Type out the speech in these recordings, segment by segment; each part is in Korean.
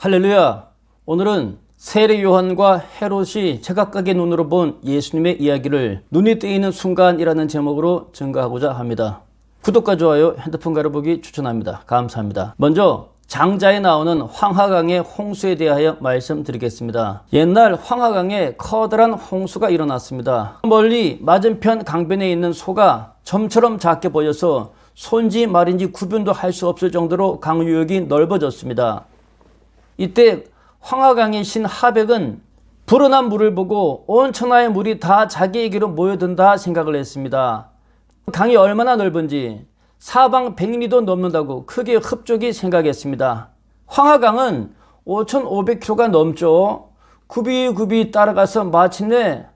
할렐루야! 오늘은 세례 요한과 헤롯이 제각각의 눈으로 본 예수님의 이야기를 눈이 뜨이는 순간이라는 제목으로 증거하고자 합니다. 구독과 좋아요, 핸드폰 가려보기 추천합니다. 감사합니다. 먼저 장자에 나오는 황하강의 홍수에 대하여 말씀드리겠습니다. 옛날 황하강에 커다란 홍수가 일어났습니다. 멀리 맞은편 강변에 있는 소가 점처럼 작게 보여서 소인지 말인지 구분도 할 수 없을 정도로 강유역이 넓어졌습니다. 이때 황하강의 신 하백은 불어난 물을 보고 온 천하의 물이 다 자기에게로 모여든다 생각을 했습니다. 강이 얼마나 넓은지 사방 100리도 넘는다고 크게 흡족히 생각했습니다. 황하강은 5,500km가 넘죠. 굽이굽이 따라가서 마침내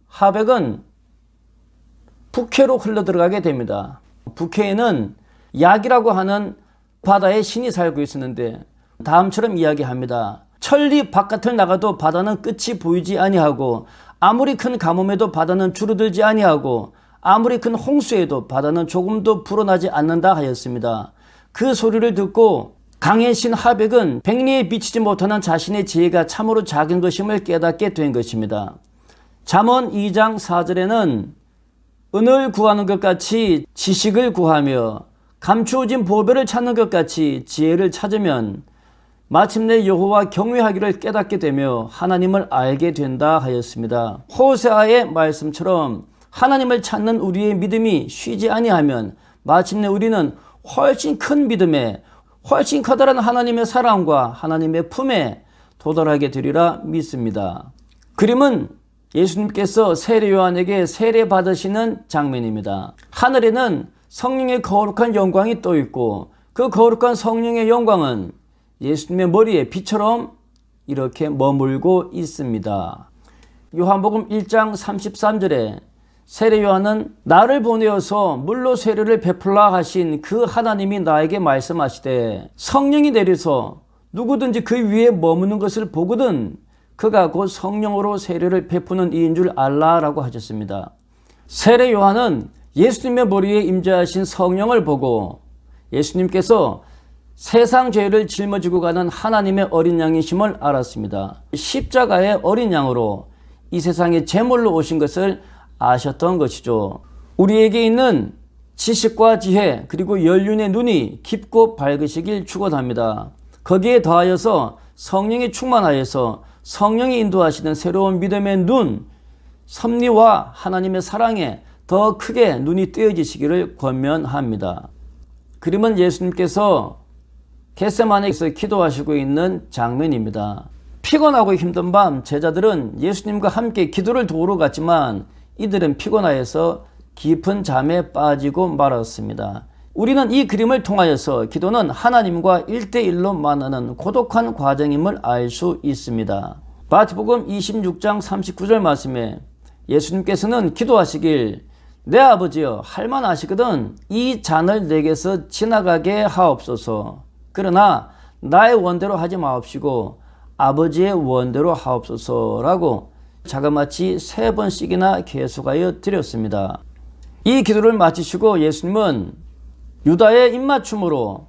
하백은 북해로 흘러들어가게 됩니다. 북해에는 약이라고 하는 바다의 신이 살고 있었는데 다음처럼 이야기합니다. 천리 바깥을 나가도 바다는 끝이 보이지 아니하고 아무리 큰 가뭄에도 바다는 줄어들지 아니하고 아무리 큰 홍수에도 바다는 조금도 불어나지 않는다 하였습니다. 그 소리를 듣고 강의 신 하백은 백리에 미치지 못하는 자신의 지혜가 참으로 작은 것임을 깨닫게 된 것입니다. 잠언 2장 4절에는 은을 구하는 것 같이 지식을 구하며 감추어진 보배를 찾는 것 같이 지혜를 찾으면 마침내 여호와 경외하기를 깨닫게 되며 하나님을 알게 된다 하였습니다. 호세아의 말씀처럼 하나님을 찾는 우리의 믿음이 쉬지 아니하면 마침내 우리는 훨씬 큰 믿음에 훨씬 커다란 하나님의 사랑과 하나님의 품에 도달하게 되리라 믿습니다. 그림은 예수님께서 세례 요한에게 세례 받으시는 장면입니다. 하늘에는 성령의 거룩한 영광이 떠 있고 그 거룩한 성령의 영광은 예수님의 머리에 빛처럼 이렇게 머물고 있습니다. 요한복음 1장 33절에 세례 요한은 나를 보내어서 물로 세례를 베풀라 하신 그 하나님이 나에게 말씀하시되 성령이 내려서 누구든지 그 위에 머무는 것을 보거든 그가 곧 성령으로 세례를 베푸는 이인 줄 알라라고 하셨습니다. 세례 요한은 예수님의 머리에 임재하신 성령을 보고 예수님께서 세상 죄를 짊어지고 가는 하나님의 어린 양이심을 알았습니다. 십자가의 어린 양으로 이 세상에 제물로 오신 것을 아셨던 것이죠. 우리에게 있는 지식과 지혜 그리고 연륜의 눈이 깊고 밝으시길 축원합니다. 거기에 더하여서 성령이 충만하여서 성령이 인도하시는 새로운 믿음의 눈, 섭리와 하나님의 사랑에 더 크게 눈이 뜨여지시기를 권면합니다. 그림은 예수님께서 겟세마네에서 기도하시고 있는 장면입니다. 피곤하고 힘든 밤 제자들은 예수님과 함께 기도를 도우러 갔지만 이들은 피곤하여서 깊은 잠에 빠지고 말았습니다. 우리는 이 그림을 통하여서 기도는 하나님과 1대1로 만나는 고독한 과정임을 알 수 있습니다. 마태복음 26장 39절 말씀에 예수님께서는 기도하시길 내 아버지여 할만하시거든 이 잔을 내게서 지나가게 하옵소서. 그러나 나의 원대로 하지 마옵시고 아버지의 원대로 하옵소서라고 자그마치 3번씩이나 계속하여 드렸습니다. 이 기도를 마치시고 예수님은 유다의 입맞춤으로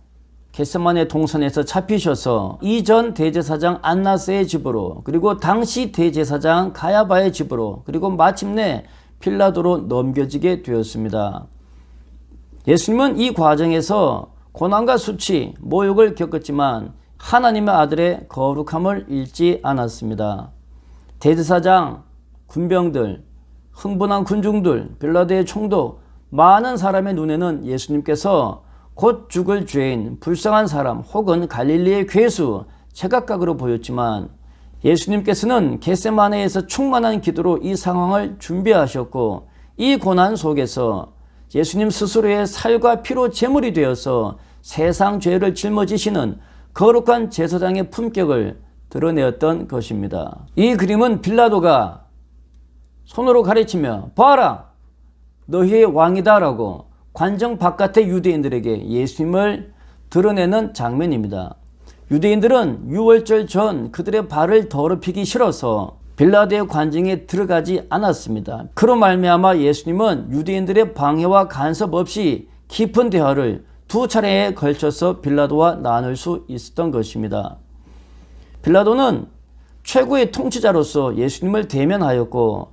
겟세마네 동산에서 잡히셔서 이전 대제사장 안나스의 집으로 그리고 당시 대제사장 가야바의 집으로 그리고 마침내 빌라도로 넘겨지게 되었습니다. 예수님은 이 과정에서 고난과 수치, 모욕을 겪었지만 하나님의 아들의 거룩함을 잃지 않았습니다. 대제사장, 군병들, 흥분한 군중들, 빌라도의 총독, 많은 사람의 눈에는 예수님께서 곧 죽을 죄인, 불쌍한 사람 혹은 갈릴리의 괴수, 제각각으로 보였지만 예수님께서는 겟세마네에서 충만한 기도로 이 상황을 준비하셨고 이 고난 속에서 예수님 스스로의 살과 피로 제물이 되어서 세상 죄를 짊어지시는 거룩한 제사장의 품격을 드러내었던 것입니다. 이 그림은 빌라도가 손으로 가르치며 봐라 너희의 왕이다라고 관정 바깥의 유대인들에게 예수님을 드러내는 장면입니다. 유대인들은 유월절 전 그들의 발을 더럽히기 싫어서 빌라도의 관정에 들어가지 않았습니다. 그로 말미암아 예수님은 유대인들의 방해와 간섭 없이 깊은 대화를 2차례에 걸쳐서 빌라도와 나눌 수 있었던 것입니다. 빌라도는 최고의 통치자로서 예수님을 대면하였고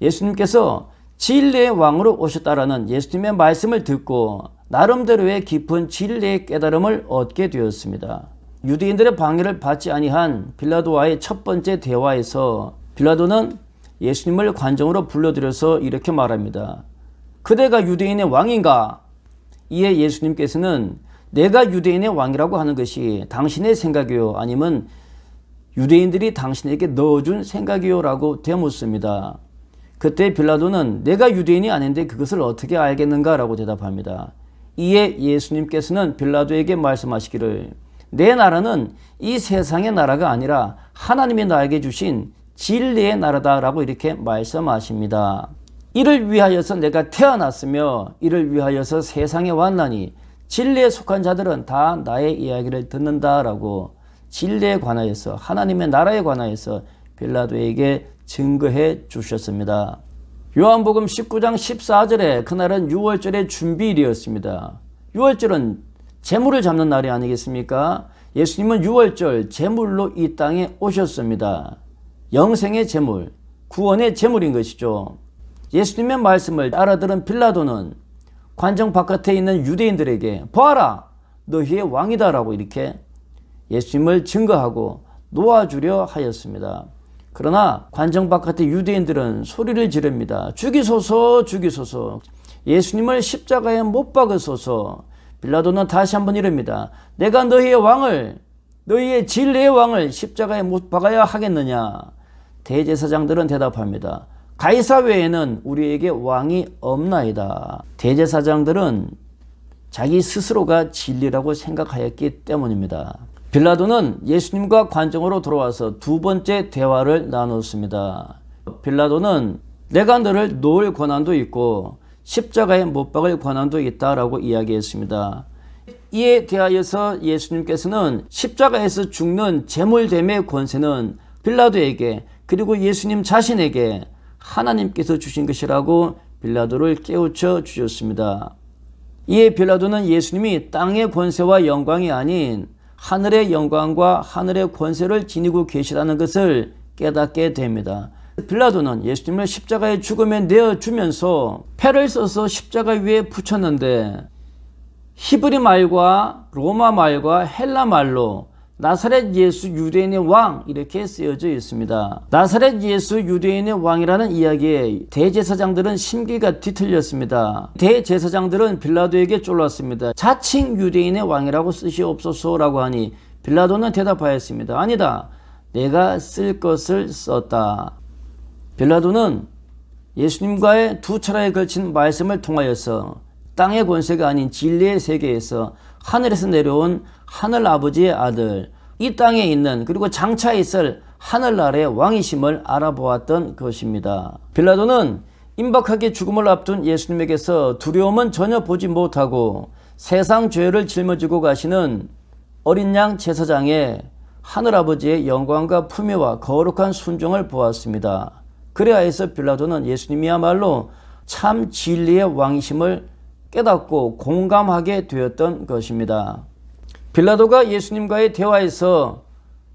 예수님께서 진리의 왕으로 오셨다라는 예수님의 말씀을 듣고 나름대로의 깊은 진리의 깨달음을 얻게 되었습니다. 유대인들의 방해를 받지 아니한 빌라도와의 첫 번째 대화에서 빌라도는 예수님을 관정으로 불러들여서 이렇게 말합니다. 그대가 유대인의 왕인가? 이에 예수님께서는 내가 유대인의 왕이라고 하는 것이 당신의 생각이요 아니면 유대인들이 당신에게 넣어준 생각이요 라고 되묻습니다. 그때 빌라도는 내가 유대인이 아닌데 그것을 어떻게 알겠는가 라고 대답합니다. 이에 예수님께서는 빌라도에게 말씀하시기를 내 나라는 이 세상의 나라가 아니라 하나님이 나에게 주신 진리의 나라다라고 이렇게 말씀하십니다. 이를 위하여서 내가 태어났으며 이를 위하여서 세상에 왔나니 진리에 속한 자들은 다 나의 이야기를 듣는다라고 진리에 관하여서 하나님의 나라에 관하여서 빌라도에게 증거해 주셨습니다. 요한복음 19장 14절에 그날은 유월절의 준비일이었습니다. 유월절은 제물을 잡는 날이 아니겠습니까? 예수님은 유월절 제물로 이 땅에 오셨습니다. 영생의 제물, 구원의 제물인 것이죠. 예수님의 말씀을 알아들은 빌라도는 관정 바깥에 있는 유대인들에게 보아라 너희의 왕이다라고 이렇게 예수님을 증거하고 놓아주려 하였습니다. 그러나 관정 바깥의 유대인들은 소리를 지릅니다. 죽이소서 죽이소서 예수님을 십자가에 못 박으소서. 빌라도는 다시 한번 이릅니다. 내가 너희의 왕을 너희의 진리의 왕을 십자가에 못 박아야 하겠느냐. 대제사장들은 대답합니다. 가이사 외에는 우리에게 왕이 없나이다. 대제사장들은 자기 스스로가 진리라고 생각하였기 때문입니다. 빌라도는 예수님과 관정으로 돌아와서 두 번째 대화를 나눴습니다. 빌라도는 내가 너를 놓을 권한도 있고 십자가에 못 박을 권한도 있다라고 이야기했습니다. 이에 대하여서 예수님께서는 십자가에서 죽는 제물됨의 권세는 빌라도에게 그리고 예수님 자신에게 하나님께서 주신 것이라고 빌라도를 깨우쳐 주셨습니다. 이에 빌라도는 예수님이 땅의 권세와 영광이 아닌 하늘의 영광과 하늘의 권세를 지니고 계시다는 것을 깨닫게 됩니다. 빌라도는 예수님을 십자가의 죽음에 내어주면서 패를 써서 십자가 위에 붙였는데 히브리 말과 로마 말과 헬라 말로 나사렛 예수 유대인의 왕 이렇게 쓰여져 있습니다. 나사렛 예수 유대인의 왕이라는 이야기에 대제사장들은 심기가 뒤틀렸습니다. 대제사장들은 빌라도에게 쫄랐습니다. 자칭 유대인의 왕이라고 쓰시옵소서라고 하니 빌라도는 대답하였습니다. 아니다. 내가 쓸 것을 썼다. 빌라도는 예수님과의 두 차례에 걸친 말씀을 통하여서 땅의 권세가 아닌 진리의 세계에서 하늘에서 내려온 하늘아버지의 아들, 이 땅에 있는 그리고 장차 있을 하늘나라의 왕이심을 알아보았던 것입니다. 빌라도는 임박하게 죽음을 앞둔 예수님에게서 두려움은 전혀 보지 못하고 세상 죄를 짊어지고 가시는 어린 양 제사장의 하늘아버지의 영광과 품위와 거룩한 순종을 보았습니다. 그래야해서 빌라도는 예수님이야말로 참 진리의 왕이심을 깨닫고 공감하게 되었던 것입니다. 빌라도가 예수님과의 대화에서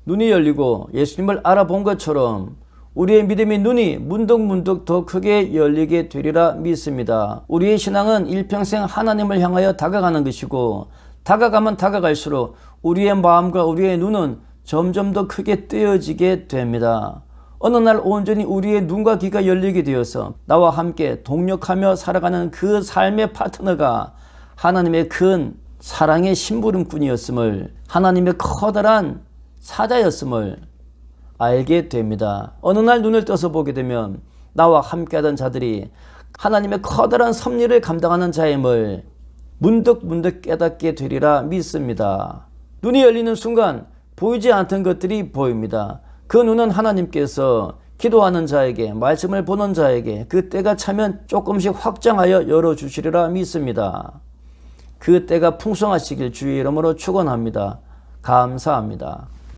눈이 열리고 예수님을 알아본 것처럼 우리의 믿음의 눈이 문득문득 더 크게 열리게 되리라 믿습니다. 우리의 신앙은 일평생 하나님을 향하여 다가가는 것이고 다가가면 다가갈수록 우리의 마음과 우리의 눈은 점점 더 크게 뜨여지게 됩니다. 어느 날 온전히 우리의 눈과 귀가 열리게 되어서 나와 함께 동력하며 살아가는 그 삶의 파트너가 하나님의 큰 사랑의 심부름꾼이었음을, 하나님의 커다란 사자였음을 알게 됩니다. 어느 날 눈을 떠서 보게 되면 나와 함께하던 자들이 하나님의 커다란 섭리를 감당하는 자임을 문득문득 깨닫게 되리라 믿습니다. 눈이 열리는 순간 보이지 않던 것들이 보입니다. 그 눈은 하나님께서 기도하는 자에게, 말씀을 보는 자에게 그 때가 차면 조금씩 확장하여 열어주시리라 믿습니다. 그 때가 풍성하시길 주의 이름으로 축원합니다. 감사합니다.